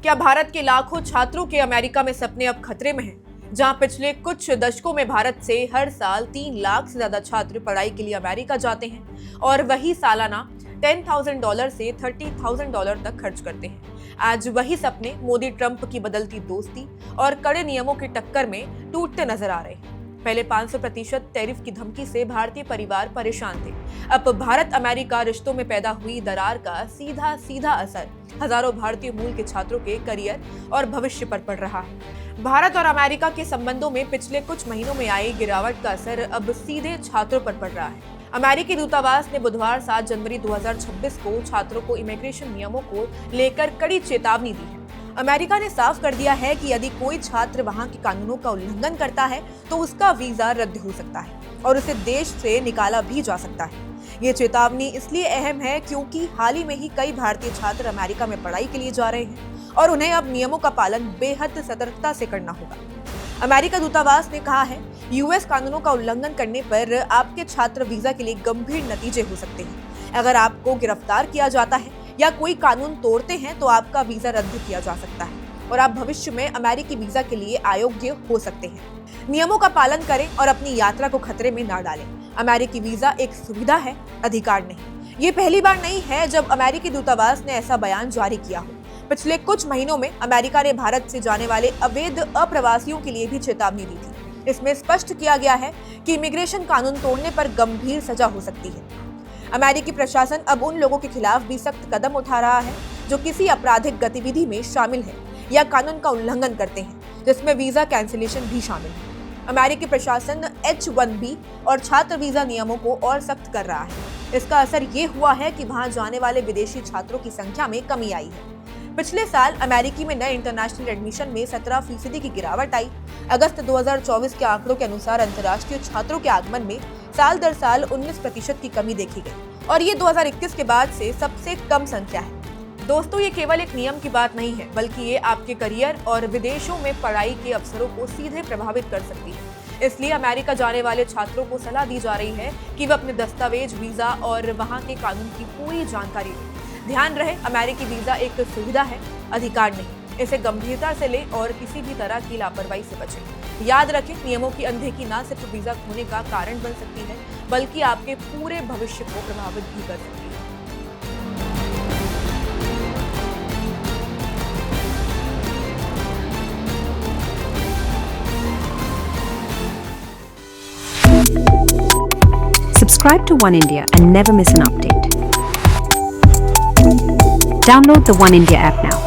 क्या भारत के लाखों छात्रों के अमेरिका में सपने अब खतरे में हैं? जहां पिछले कुछ दशकों में भारत से हर साल 3 लाख से ज्यादा छात्र पढ़ाई के लिए अमेरिका जाते हैं और वही सालाना $10,000 से $30,000 तक खर्च करते हैं। आज वही सपने मोदी ट्रंप की बदलती दोस्ती और कड़े नियमों की टक्कर में टूटते नजर आ रहे हैं। पहले 500% टैरिफ की धमकी से भारतीय परिवार परेशान थे। अब भारत अमेरिका रिश्तों में पैदा हुई दरार का सीधा असर हजारों भारतीय मूल के छात्रों के करियर और भविष्य पर पड़ रहा है। भारत और अमेरिका के संबंधों में पिछले कुछ महीनों में आई गिरावट का असर अब सीधे छात्रों पर पड़ रहा है। अमेरिकी दूतावास ने बुधवार 7 जनवरी 2026 को छात्रों को इमिग्रेशन नियमों को लेकर कड़ी चेतावनी दी है। अमेरिका ने साफ कर दिया है कि यदि कोई छात्र वहां के कानूनों का उल्लंघन करता है तो उसका वीजा रद्द हो सकता है और उसे देश से निकाला भी जा सकता है। ये चेतावनी इसलिए अहम है क्योंकि हाल ही में ही कई भारतीय छात्र अमेरिका में पढ़ाई के लिए जा रहे हैं और उन्हें अब नियमों का पालन बेहद सतर्कता से करना होगा। अमेरिका दूतावास ने कहा है, यूएस कानूनों का उल्लंघन करने पर आपके छात्र वीजा के लिए गंभीर नतीजे हो सकते हैं। अगर आपको गिरफ्तार किया जाता है या कोई कानून तोड़ते हैं तो आपका वीजा रद्द किया जा सकता है और आप भविष्य में अमेरिकी वीजा के लिए अयोग्य हो सकते हैं। नियमों का पालन करें और अपनी यात्रा को खतरे में न डालें। अमेरिकी वीजा एक सुविधा है, अधिकार नहीं। ये पहली बार नहीं है जब अमेरिकी दूतावास ने ऐसा बयान जारी किया हो। पिछले कुछ महीनों में अमेरिका ने भारत से जाने वाले अवैध अप्रवासियों के लिए भी चेतावनी दी थी। इसमें स्पष्ट किया गया है कि इमिग्रेशन कानून तोड़ने पर गंभीर सजा हो सकती है। अमेरिकी प्रशासन अब उन लोगों के खिलाफ भी सख्त कदम उठा रहा है जो किसी आपराधिक गतिविधि में शामिल है या कानून का उल्लंघन करते हैं, जिसमें वीजा कैंसिलेशन भी शामिल है। अमेरिकी प्रशासन H-1B और छात्र वीजा नियमों को और सख्त कर रहा है। इसका असर ये हुआ है कि वहां जाने वाले विदेशी छात्रों की संख्या में कमी आई है। पिछले साल अमेरिकी में नए इंटरनेशनल एडमिशन में 17% की गिरावट आई। अगस्त 2024 के आंकड़ों के अनुसार अंतर्राष्ट्रीय छात्रों के आगमन में साल दर साल 19% की कमी देखी गई और ये 2021 के बाद से सबसे कम संख्या है। दोस्तों, ये केवल एक नियम की बात नहीं है, बल्कि ये आपके करियर और विदेशों में पढ़ाई के अवसरों को सीधे प्रभावित कर सकती है। इसलिए अमेरिका जाने वाले छात्रों को सलाह दी जा रही है कि वे अपने दस्तावेज, वीजा और वहां के कानून की पूरी जानकारी लें। ध्यान रहे, अमेरिकी वीजा एक सुविधा है, अधिकार नहीं। इसे गंभीरता से लें और किसी भी तरह की लापरवाही से बचें। याद रखें, नियमों की अनदेखी न सिर्फ वीजा खोने का कारण बन सकती है, बल्कि आपके पूरे भविष्य को प्रभावित भी कर सकती है। Subscribe to One India and never miss an update. Download the One India app now.